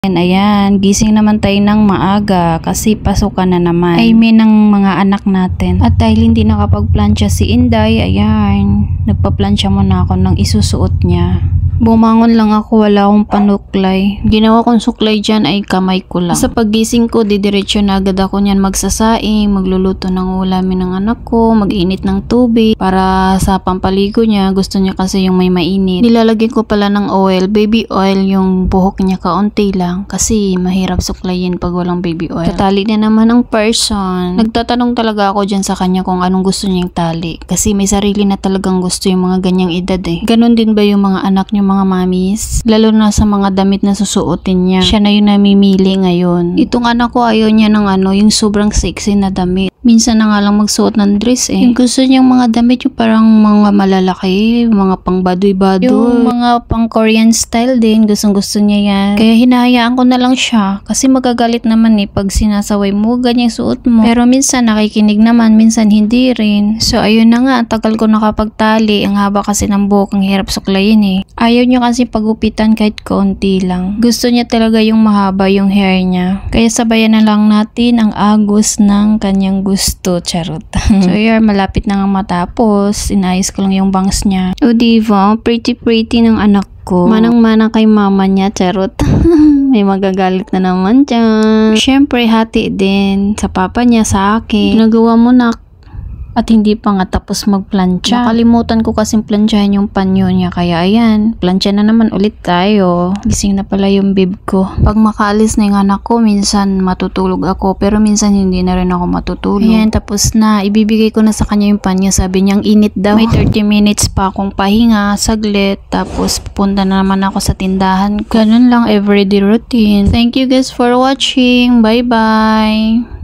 Ayan, gising naman tayo ng maaga kasi pasukan na naman. I mean ng mga anak natin. At dahil hindi nakapagplansya si Inday, ayan, nagpaplansya muna ako ng isusuot niya. Bumangon lang ako, wala akong panuklay. Ginawa kong suklay dyan ay kamay ko lang. Sa paggising ko, didiretso na agad ako niyan magsasaing, magluluto ng ulamin ng anak ko, mag-init ng tubig para sa pampaligo niya. Gusto niya kasi yung may mainit. Nilalagyan ko pala ng oil, baby oil, yung buhok niya kaunti lang kasi mahirap suklayin pag walang baby oil. Tatali na naman ang person. Nagtatanong talaga ako dyan sa kanya kung anong gusto niyang tali kasi may sarili na talagang gusto yung mga ganyang edad eh. Ganon din ba yung mga anak niyo, mga mamis? Lalo na sa mga damit na susuotin niya. Siya na yung namimili ngayon. Itong anak ko ayaw niya ng yung sobrang sexy na damit. Minsan na nga lang magsuot ng dress eh. Yung gusto niyang mga damit yung parang mga malalaki, mga pang baduy-baduy. Yung mga pang Korean style din, gustong-gusto niya yan. Kaya hinahayaan ko na lang siya kasi magagalit naman eh pag sinasaway mo, ganyang suot mo. Pero minsan nakikinig naman, minsan hindi rin. So ayun na nga, tagal ko nakapagtali. Ang haba kasi ng buhok, ang hirap suklayin eh. Ayaw niya kasi pagupitan kahit konti lang. Gusto niya talaga yung mahaba yung hair niya. Kaya sabayan na lang natin ang agos ng kanyang gusto. Charot. So yun, malapit na nga matapos. Inayos ko lang yung bangs niya. O diba, pretty ng anak ko. Manang-manang kay mama niya. Charot. May magagalit na naman dyan. Siyempre, hati din sa papa niya, sa akin. Ginagawa mo na. At hindi pa nga tapos magplansya. Nakalimutan ko kasing plansyahin yung panyo niya. Kaya ayan, plansya na naman ulit tayo. Gising na pala yung bib ko. Pag makaalis na yung anak ko, minsan matutulog ako. Pero minsan hindi na rin ako matutulog. Ayan, tapos na. Ibibigay ko na sa kanya yung panyo. Sabi niyang init daw. May 30 minutes pa akong pahinga, saglit. Tapos pupunta na naman ako sa tindahan. Ganun lang everyday routine. Thank you guys for watching. Bye bye.